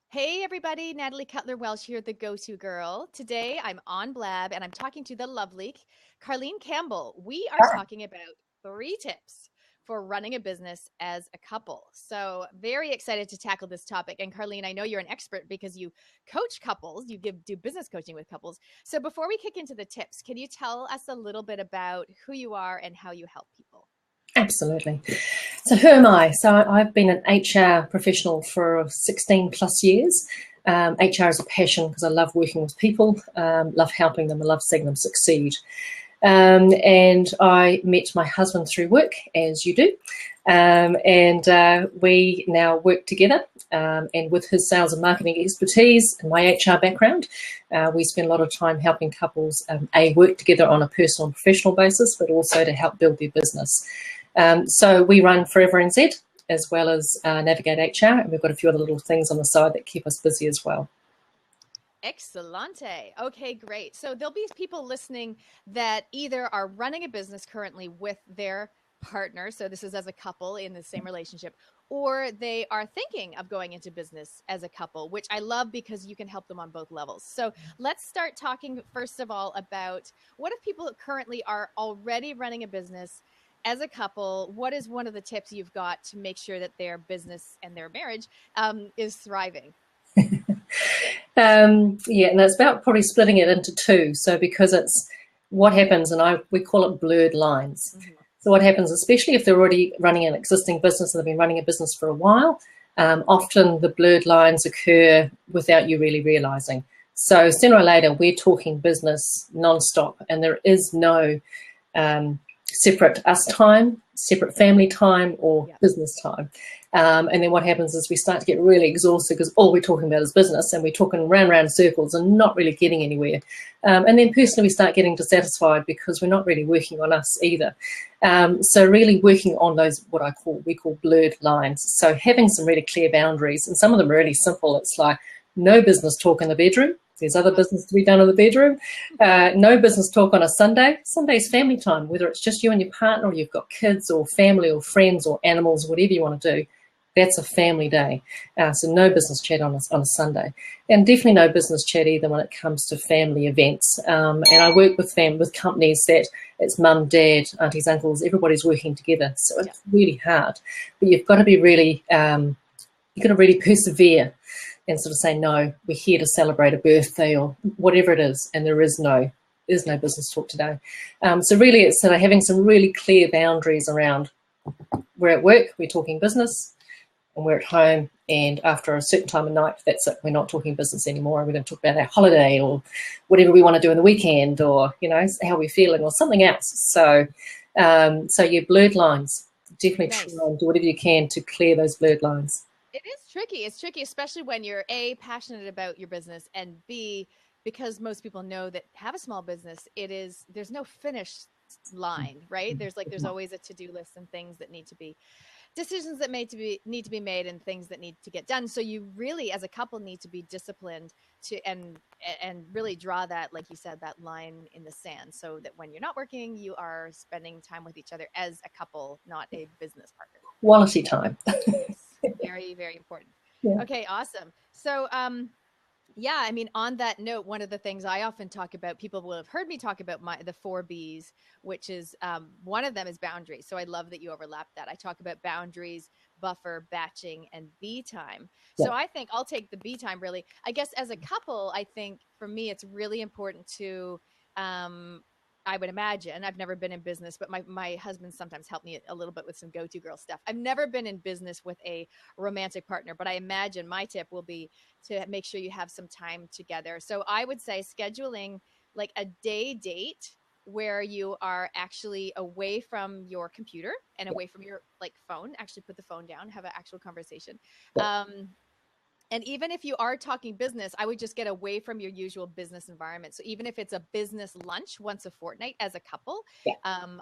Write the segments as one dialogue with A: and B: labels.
A: Hey everybody, Natalie Cutler Welsh here, the go-to girl. Today I'm on Blab and I'm talking to the lovely Carleen Campbell. We are talking about 3 tips for running a business as a couple. So very excited to tackle this topic. And Carleen, I know you're an expert because you coach couples, do business coaching with couples. So before we kick into the tips, can you tell us a little bit about who you are and how you help people?
B: Absolutely. So who am I? So I've been an HR professional for 16 plus years. HR is a passion because I love working with people, love helping them, I love seeing them succeed. And I met my husband through work, as you do. And we now work together. And with his sales and marketing expertise and my HR background, we spend a lot of time helping couples, work together on a personal and professional basis, but also to help build their business. So we run Forever NZ as well as Navigate HR, and we've got a few other little things on the side that keep us busy as well.
A: Excellente. Okay, great. So there'll be people listening that either are running a business currently with their partner, so this is as a couple in the same relationship, or they are thinking of going into business as a couple, which I love because you can help them on both levels. So let's start talking first of all about what if people currently are already running a business as a couple. What is one of the tips you've got to make sure that their business and their marriage is thriving?
B: Yeah, and it's about probably splitting it into two. So because it's what happens, and we call it blurred lines.
A: Mhm.
B: So what happens, especially if they're already running an existing business and they've been running a business for a while, often the blurred lines occur without you really realizing. So sooner or later, we're talking business nonstop, and there is no separate us time, separate family time, or
A: Yeah.
B: business time. And then what happens is we start to get really exhausted because all we're talking about is business, and we're talking round circles and not really getting anywhere. And then personally, we start getting dissatisfied because we're not really working on us either. So really working on those, we call blurred lines. So having some really clear boundaries, and some of them are really simple. It's like no business talk in the bedroom. There's other business to be done in the bedroom. No business talk on a Sunday. Sunday's family time, whether it's just you and your partner or you've got kids or family or friends or animals, whatever you want to do. That's a family day. So no business chat on a Sunday. And definitely no business chat either when it comes to family events. And I work with companies that it's mum, dad, aunties, uncles, everybody's working together. So it's really hard. But you've got to be really, you've got to really persevere and sort of say, no, we're here to celebrate a birthday or whatever it is, and there is no business talk today. So really it's sort of having some really clear boundaries around we're at work, we're talking business, and we're at home, and after a certain time of night, that's it, we're not talking business anymore. We're going to talk about our holiday or whatever we want to do in the weekend, or, you know, how we're feeling or something else. So your blurred lines, definitely try and do whatever you can to clear those blurred lines.
A: It is tricky. It's tricky, especially when you're A, passionate about your business, and B, because most people know that have a small business, there's no finish line, right? There's always a to-do list and things that need to be decisions that need to be made and things that need to get done. So you really, as a couple, need to be disciplined to and really draw that, like you said, that line in the sand, so that when you're not working, you are spending time with each other as a couple, not a business partner.
B: Quality time.
A: Yes, very, very important.
B: Yeah.
A: Okay, awesome. So, yeah, I mean, on that note, one of the things I often talk about, people will have heard me talk about the 4 Bs, which is one of them is boundaries. So I love that you overlap that. I talk about boundaries, buffer, batching, and B time.
B: Yeah.
A: So I think I'll take the B time really. I guess as a couple, I think for me, it's really important to I would imagine, I've never been in business, but my husband sometimes helped me a little bit with some go-to girl stuff. I've never been in business with a romantic partner, but I imagine my tip will be to make sure you have some time together. So I would say scheduling like a day date where you are actually away from your computer and away from your like phone, actually put the phone down, have an actual conversation. And even if you are talking business, I would just get away from your usual business environment. So even if it's a business lunch once a fortnight as a couple,
B: Yeah.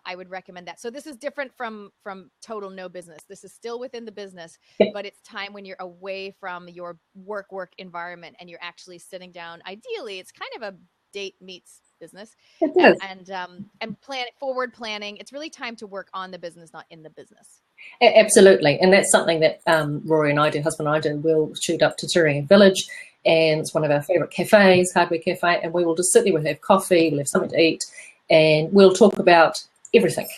A: I would recommend that. So this is different from total no business. This is still within the business,
B: Yeah.
A: but it's time when you're away from your work environment and you're actually sitting down. Ideally, it's kind of a date meets business,
B: It is.
A: and plan forward planning. It's really time to work on the business, not in the business.
B: Absolutely, and that's something that Rory and I do, husband and I do. We'll shoot up to Turinga Village, and it's one of our favourite cafes, Hardware Cafe, and we will just sit there, we'll have coffee, we'll have something to eat, and we'll talk about everything,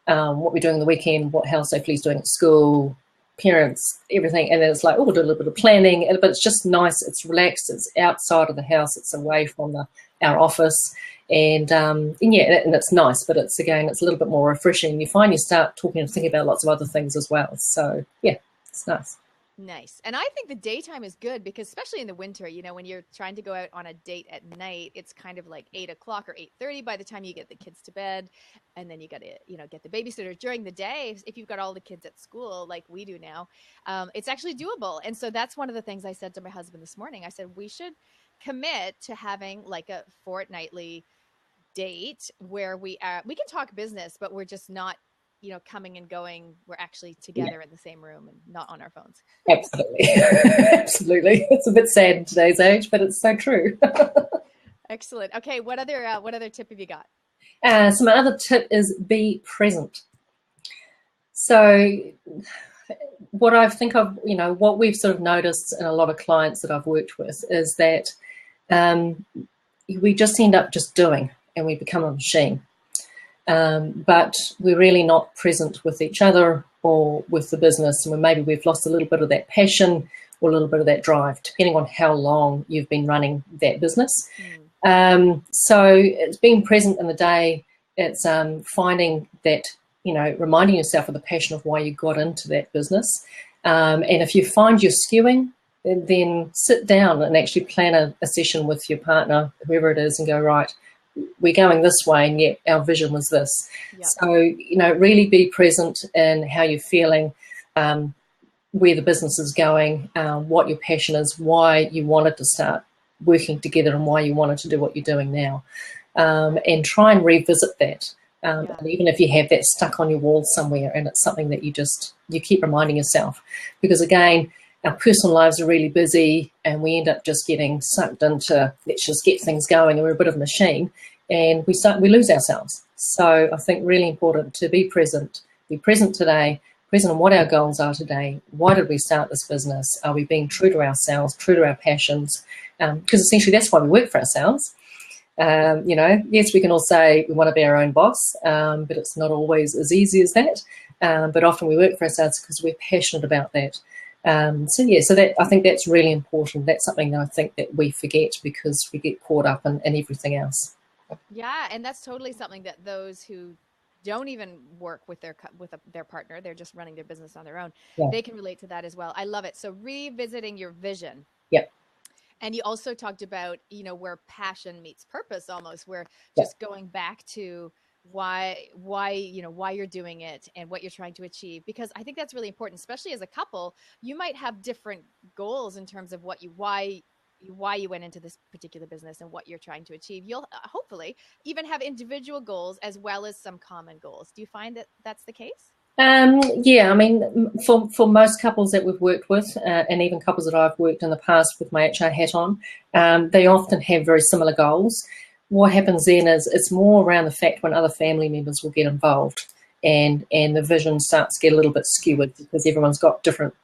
B: what we're doing on the weekend, what how Sophie's doing at school, parents, everything, and then it's like, oh, we'll do a little bit of planning, but it's just nice, it's relaxed, it's outside of the house, it's away from our office, and yeah, and it's nice, but it's again, it's a little bit more refreshing. You find you start talking and thinking about lots of other things as well. So yeah, it's nice.
A: Nice. And I think the daytime is good because especially in the winter, you know, when you're trying to go out on a date at night, it's kind of like 8 o'clock or 8:30 by the time you get the kids to bed. And then you got to, you know, get the babysitter during the day. If you've got all the kids at school, like we do now, it's actually doable. And so that's one of the things I said to my husband this morning. I said, we should commit to having like a fortnightly date where we can talk business, but we're just not, you know, coming and going. We're actually together in the same room and not on our phones.
B: Absolutely. Absolutely. It's a bit sad in today's age, but it's so true.
A: Excellent. Okay, what other tip have you got?
B: So my other tip is be present. So what I think of, you know, what we've sort of noticed in a lot of clients that I've worked with is that we just end up just doing and we become a machine. But we're really not present with each other or with the business, and maybe we've lost a little bit of that passion or a little bit of that drive, depending on how long you've been running that business. So it's being present in the day, it's finding that, you know, reminding yourself of the passion of why you got into that business. And if you find you're skewing, then sit down and actually plan a session with your partner, whoever it is, and go, right, we're going this way, and yet our vision was this. Yep. So, you know, really be present in how you're feeling, where the business is going, what your passion is, why you wanted to start working together and why you wanted to do what you're doing now. And try and revisit that. And even if you have that stuck on your wall somewhere and it's something that you keep reminding yourself. Because again, our personal lives are really busy and we end up just getting sucked into, let's just get things going, and we're a bit of a machine, and we lose ourselves. So I think really important to be present today, present on what our goals are today. Why did we start this business? Are we being true to ourselves, true to our passions? Because essentially that's why we work for ourselves. You know, yes, we can all say we want to be our own boss, but it's not always as easy as that. But often we work for ourselves because we're passionate about that. So that, I think that's really important. That's something that I think that we forget because we get caught up in everything else.
A: Yeah, and that's totally something that those who don't even work with their partner, they're just running their business on their own, they can relate to that as well. I love it. So revisiting your vision.
B: Yep.
A: And you also talked about, you know, where passion meets purpose, almost, where just going back to why you're doing it and what you're trying to achieve, because I think that's really important, especially as a couple. You might have different goals in terms of why you went into this particular business and what you're trying to achieve. You'll hopefully even have individual goals as well as some common goals. Do you find that that's the case?
B: Yeah, I mean, for most couples that we've worked with, and even couples that I've worked in the past with my HR hat on, they often have very similar goals. What happens then is it's more around the fact when other family members will get involved, and the vision starts to get a little bit skewed because everyone's got different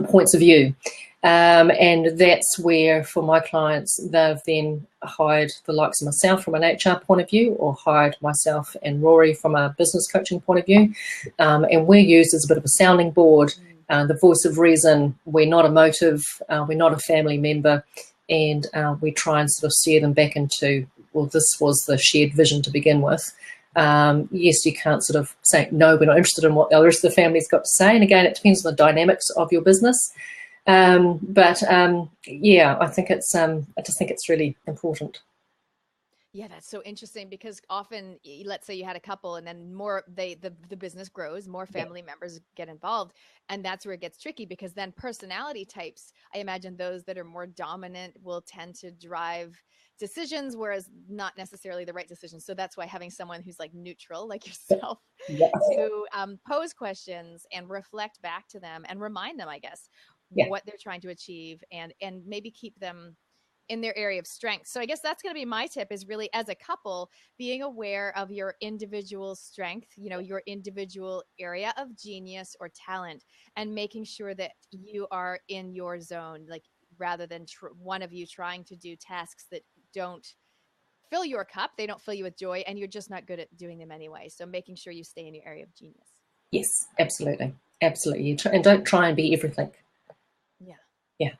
B: points of view. And that's where, for my clients, they've then hired the likes of myself from an HR point of view, or hired myself and Rory from a business coaching point of view. And we're used as a bit of a sounding board, the voice of reason. We're not emotive, we're not a family member, and we try and sort of steer them back into, well, this was the shared vision to begin with. Yes, you can't sort of say, no, we're not interested in what the rest of the family's got to say. And again, it depends on the dynamics of your business. Yeah, I think it's, I just think it's really important.
A: Yeah, that's so interesting, because often, let's say you had a couple and then the business grows, more family members get involved. And that's where it gets tricky, because then personality types, I imagine those that are more dominant will tend to drive decisions, whereas not necessarily the right decisions. So that's why having someone who's like neutral, like yourself, to pose questions and reflect back to them and remind them, I guess, what they're trying to achieve, and maybe keep them in their area of strength. So I guess that's going to be my tip, is really, as a couple, being aware of your individual strength, you know, your individual area of genius or talent, and making sure that you are in your zone, like, rather than one of you trying to do tasks that don't fill your cup, they don't fill you with joy, and you're just not good at doing them anyway. So making sure you stay in your area of genius.
B: Yes, absolutely. Absolutely. And don't try and be everything.
A: Yeah.
B: Yeah.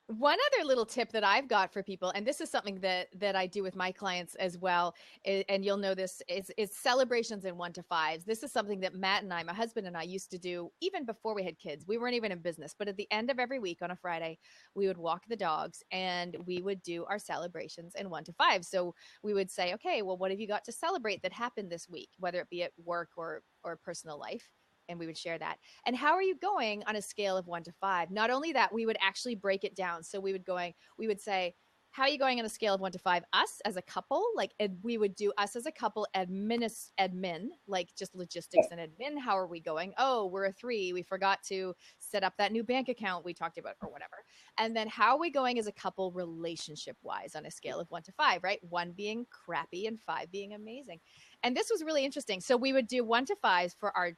A: One other little tip that I've got for people, and this is something that I do with my clients as well, and you'll know this, is celebrations in 1 to 5s. This is something that Matt and I, my husband and I, used to do even before we had kids. We weren't even in business, but at the end of every week on a Friday, we would walk the dogs and we would do our celebrations in 1 to 5. So we would say, okay, well, what have you got to celebrate that happened this week, whether it be at work or personal life? And we would share that. And how are you going on a scale of 1 to 5? Not only that, we would actually break it down. So we would say, how are you going on a scale of 1 to 5? Us as a couple, like, we would do us as a couple, admin, like just logistics and admin. How are we going? Oh, we're a 3. We forgot to set up that new bank account we talked about or whatever. And then how are we going as a couple relationship wise on a scale of 1 to 5, right? 1 being crappy and 5 being amazing. And this was really interesting. So we would do 1 to 5s for our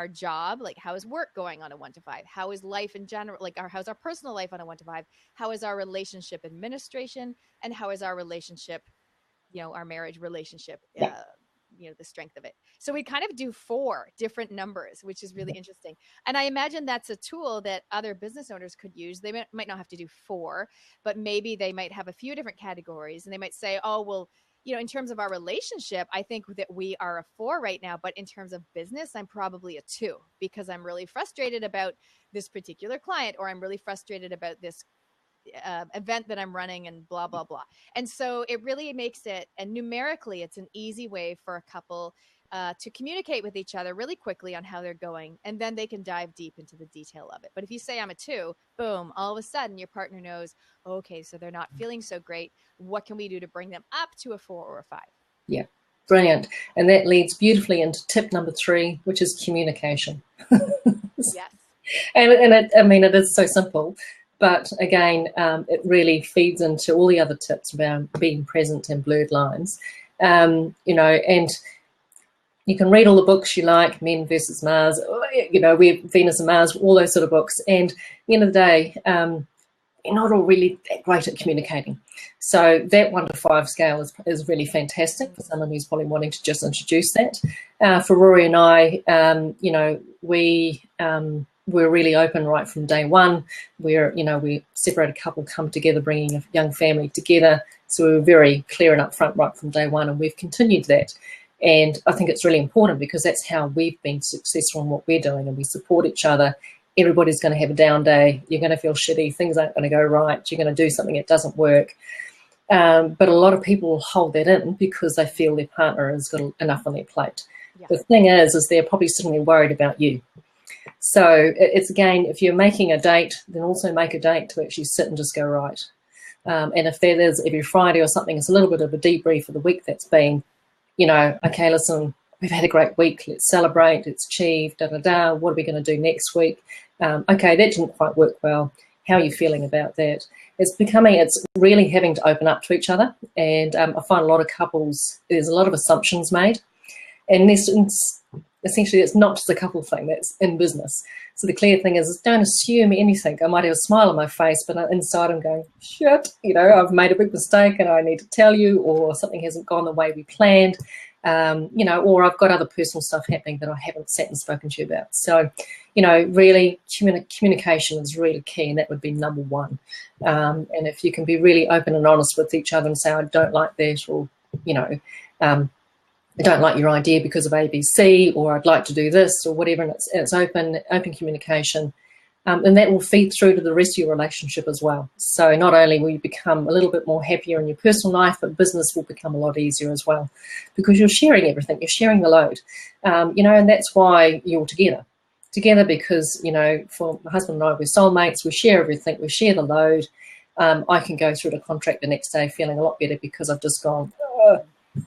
A: job, like, how is work going on a 1 to 5? How is life in general, like, how's our personal life on a 1 to 5? How is our relationship administration? And how is our relationship, you know, our marriage relationship, you know, the strength of it. So we kind of do 4 different numbers, which is really interesting. And I imagine that's a tool that other business owners could use. They might not have to do 4, but maybe they might have a few different categories, and they might say, oh, well, you know, in terms of our relationship, I think that we are a 4 right now, but in terms of business, I'm probably a 2, because I'm really frustrated about this particular client, or I'm really frustrated about this event that I'm running, and blah, blah, blah. And so it really makes it, and numerically, it's an easy way for a couple to communicate with each other really quickly on how they're going, and then they can dive deep into the detail of it. But if you say I'm a 2, boom, all of a sudden your partner knows, okay, so they're not feeling so great. What can we do to bring them up to a 4 or a 5?
B: Yeah, brilliant. And that leads beautifully into tip number 3, which is communication.
A: Yes.
B: And it is so simple, but again, it really feeds into all the other tips about being present and blurred lines. You know, and you can read all the books you like, Men versus Mars, you know, Venus and Mars, all those sort of books. And at the end of the day, you're not all really that great at communicating. So that 1 to 5 scale is really fantastic for someone who's probably wanting to just introduce that. For Rory and I, you know, we're really open right from day one. We separated couple come together, bringing a young family together. So we were very clear and upfront right from day one, and we've continued that. And I think it's really important, because that's how we've been successful in what we're doing, and we support each other. Everybody's going to have a down day. You're going to feel shitty. Things aren't going to go right. You're going to do something that doesn't work. But a lot of people will hold that in because they feel their partner has got enough on their plate. Yeah. The thing is they're probably suddenly worried about you. So it's, again, if you're making a date, then also make a date to actually sit and just go, right. And if that is every Friday or something, it's a little bit of a debrief for the week that's been, you know, okay, listen, we've had a great week. Let's celebrate. Let's achieve, da-da-da. What are we going to do next week? Okay, that didn't quite work well. How are you feeling about that? It's really having to open up to each other. And I find a lot of couples, there's a lot of assumptions made. And essentially, it's not just a couple thing, that's in business. So the clear thing is don't assume anything. I might have a smile on my face, but inside I'm going, shit, you know, I've made a big mistake and I need to tell you, or something hasn't gone the way we planned. You know, or I've got other personal stuff happening that I haven't sat and spoken to you about. So, you know, really communication is really key, and that would be number 1. And if you can be really open and honest with each other and say, I don't like that, or, you know, I don't like your idea because of ABC, or I'd like to do this, or whatever, and it's open communication. And that will feed through to the rest of your relationship as well. So not only will you become a little bit more happier in your personal life, but business will become a lot easier as well, because you're sharing everything. You're sharing the load, you know, and that's why you're together because, you know, for my husband and I, we're soulmates. We share everything. We share the load. I can go through the contract the next day feeling a lot better because I've just gone,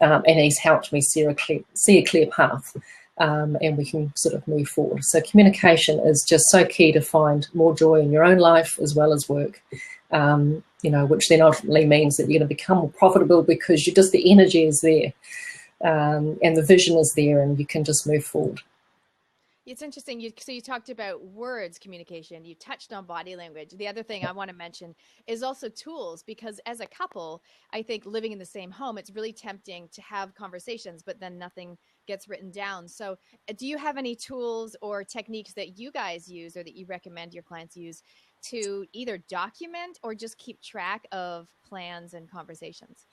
B: and he's helped me see a clear path. and we can sort of move forward. So communication is just so key to find more joy in your own life as well as work, which then ultimately means that you're going to become more profitable because the energy is there, and the vision is there, and you can just move forward.
A: It's interesting. So you talked about words communication. You touched on body language. The other thing I want to mention is also tools, because as a couple, I think living in the same home, it's really tempting to have conversations, but then nothing gets written down. So do you have any tools or techniques that you guys use or that you recommend your clients use to either document or just keep track of plans and conversations?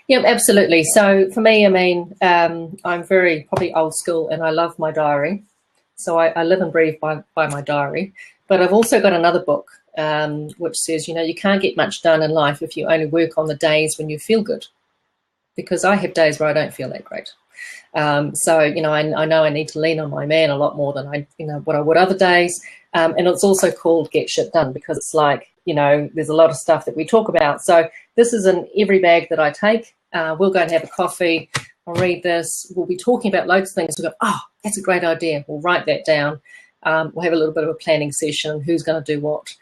B: Yeah, absolutely. So for me, I'm very probably old school, and I love my diary. So I live and breathe by my diary. But I've also got another book which says, you can't get much done in life if you only work on the days when you feel good. Because I have days where I don't feel that great. So, I know I need to lean on my man a lot more than what I would other days. And it's also called Get Shit Done, because it's like, there's a lot of stuff that we talk about. So this is in every bag that I take. We'll go and have a coffee. I'll read this. We'll be talking about loads of things. We'll go, oh, that's a great idea. We'll write that down. We'll have a little bit of a planning session. Who's going to do what?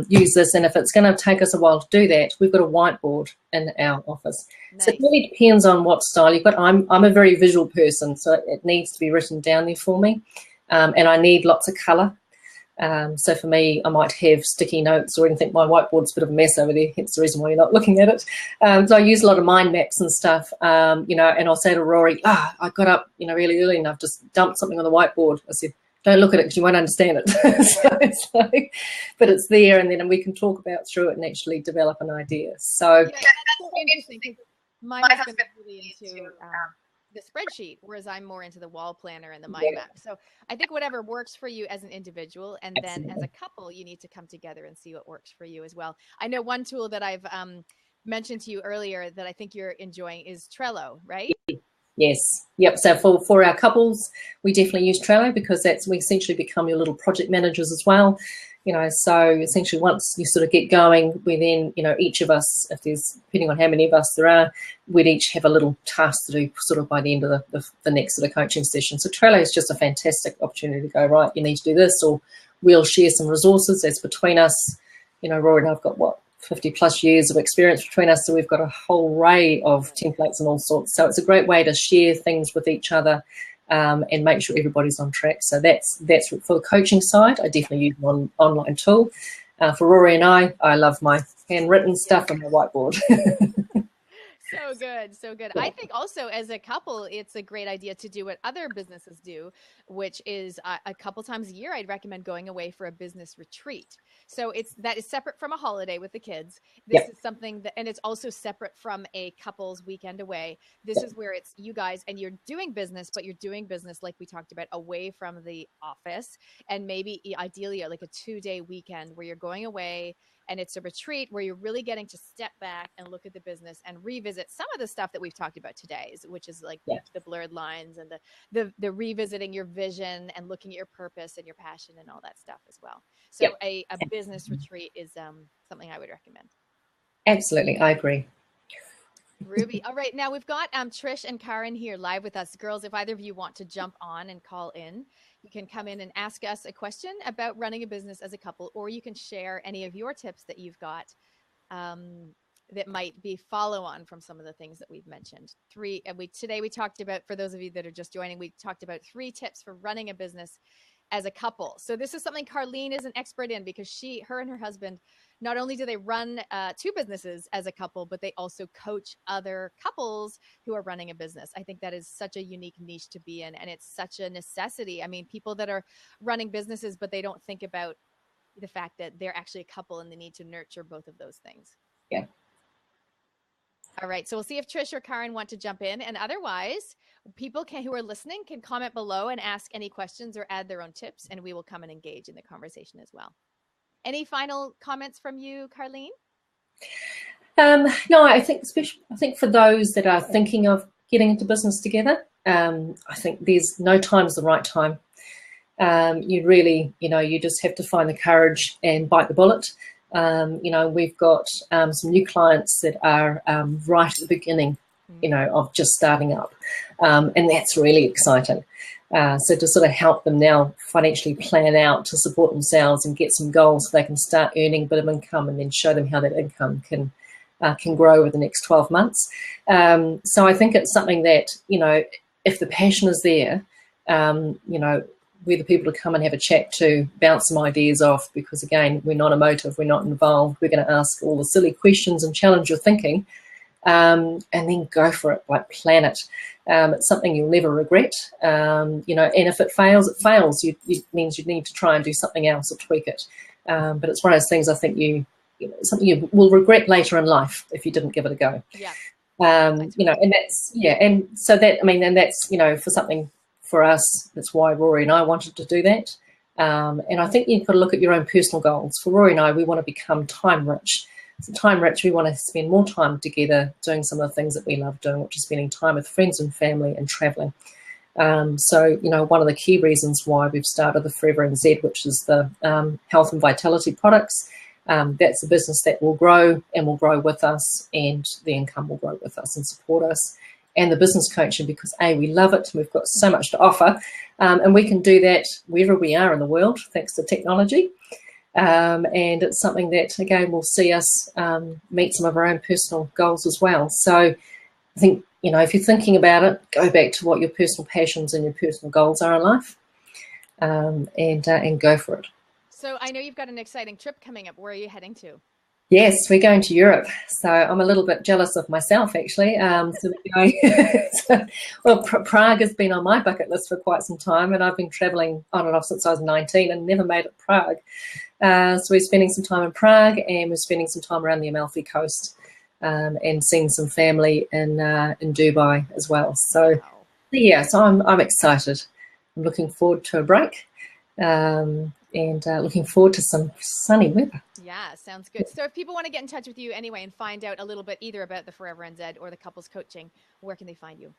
B: Use this. And if it's going to take us a while to do that, we've got a whiteboard in our office. Nice. So it really depends on what style you've got. I'm a very visual person, so it needs to be written down there for me. And I need lots of colour. So for me, I might have sticky notes or anything. My whiteboard's a bit of a mess over there. Hence the reason why you're not looking at it. So I use a lot of mind maps and stuff, and I'll say to Rory, I got up, really early and I've just dumped something on the whiteboard. I said, don't look at it because you won't understand it. So it's like, but it's there, and then we can talk through it and actually develop an idea. So
A: yeah, that's so interesting. My husband is really into the spreadsheet, whereas I'm more into the wall planner and the mind map. So I think whatever works for you as an individual, and then as a couple, you need to come together and see what works for you as well. I know one tool that I've mentioned to you earlier that I think you're enjoying is Trello, right?
B: Yes. Yep. So for our couples, we definitely use Trello, because we essentially become your little project managers as well. So essentially once you sort of get going, we then, each of us, depending on how many of us there are, we'd each have a little task to do sort of by the end of the next sort of coaching session. So Trello is just a fantastic opportunity to go, right, you need to do this, or we'll share some resources. That's between us. Rory and I've got 50 plus years of experience between us, so we've got a whole array of templates and all sorts. So it's a great way to share things with each other, and make sure everybody's on track. So that's for the coaching side. I definitely use an online tool. For Rory and I love my handwritten stuff on my whiteboard.
A: So good. So good. I think also as a couple, it's a great idea to do what other businesses do, which is a couple times a year, I'd recommend going away for a business retreat. So that is separate from a holiday with the kids. This is something and it's also separate from a couple's weekend away. This is where it's you guys and you're doing business, but you're doing business, like we talked about, away from the office, and maybe ideally like a 2-day weekend where you're going away. And it's a retreat where you're really getting to step back and look at the business and revisit some of the stuff that we've talked about today, which is like the blurred lines and the revisiting your vision and looking at your purpose and your passion and all that stuff as well. So a business retreat is something I would recommend.
B: Absolutely. I agree.
A: Ruby. All right. Now we've got Trish and Karen here live with us. Girls, if either of you want to jump on and call in, you can come in and ask us a question about running a business as a couple, or you can share any of your tips that you've got that might be follow on from some of the things that we've mentioned. Today we talked about, for those of you that are just joining, we talked about 3 tips for running a business as a couple. So this is something Carlene is an expert in, because her and her husband, not only do they run 2 businesses as a couple, but they also coach other couples who are running a business. I think that is such a unique niche to be in, and it's such a necessity. I mean, people that are running businesses, but they don't think about the fact that they're actually a couple and they need to nurture both of those things.
B: Yeah.
A: All right. So we'll see if Trish or Karen want to jump in. And otherwise, people who are listening can comment below and ask any questions or add their own tips, and we will come and engage in the conversation as well. Any final comments from you, Carlene?
B: No, I think for those that are thinking of getting into business together, I think there's no time's the right time. You really, you just have to find the courage and bite the bullet. We've got some new clients that are right at the beginning, of just starting up. And that's really exciting. So to sort of help them now financially plan out to support themselves and get some goals so they can start earning a bit of income, and then show them how that income can grow over the next 12 months. So I think it's something that, if the passion is there, we're the people to come and have a chat to, bounce some ideas off, because again, we're not emotive, we're not involved. We're going to ask all the silly questions and challenge your thinking, and then go for it, like plan it. It's something you'll never regret, and if it fails, it fails. It means you need to try and do something else or tweak it. But it's one of those things I think something you will regret later in life if you didn't give it a go.
A: Yeah.
B: And that's, and so that, and that's, for something for us, that's why Rory and I wanted to do that. And I think you've got to look at your own personal goals. For Rory and I, we want to become time rich. So time rich, we want to spend more time together doing some of the things that we love doing, which is spending time with friends and family and traveling. So, one of the key reasons why we've started the Forever NZ, which is the health and vitality products, that's a business that will grow and will grow with us, and the income will grow with us and support us. And the business coaching, because we love it. We've got so much to offer, and we can do that wherever we are in the world, thanks to technology. And it's something that, again, will see us meet some of our own personal goals as well. So I think, if you're thinking about it, go back to what your personal passions and your personal goals are in life, and go for it.
A: So I know you've got an exciting trip coming up. Where are you heading to?
B: Yes, we're going to Europe. So I'm a little bit jealous of myself, actually. So we're going, Prague has been on my bucket list for quite some time, and I've been traveling on and off since I was 19 and never made it Prague. So we're spending some time in Prague, and we're spending some time around the Amalfi Coast, and seeing some family in Dubai as well. So so I'm excited. I'm looking forward to a break, and looking forward to some sunny weather.
A: Yeah, sounds good. So if people want to get in touch with you anyway and find out a little bit either about the Forever NZ or the couples coaching, where can they find you?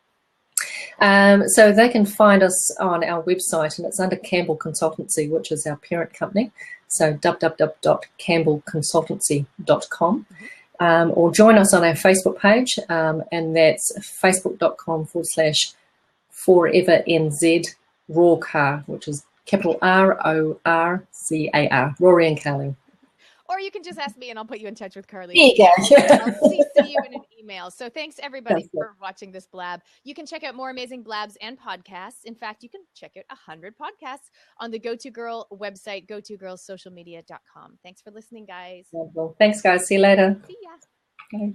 B: So they can find us on our website, and it's under Campbell Consultancy, which is our parent company. So www.campbellconsultancy.com. Or join us on our Facebook page, and that's facebook.com/Forever NZ Rorcar, which is capital RORCAR, Rory and Carly.
A: Or you can just ask me and I'll put you in touch with Carly.
B: There you go.
A: I'll CC you in an email. So thanks everybody for watching this blab. You can check out more amazing blabs and podcasts. In fact, you can check out 100 podcasts on the GoToGirl website, gotogirlsocialmedia.com. Thanks for listening, guys.
B: Wonderful. Thanks, guys. See you later.
A: See ya.
B: Okay.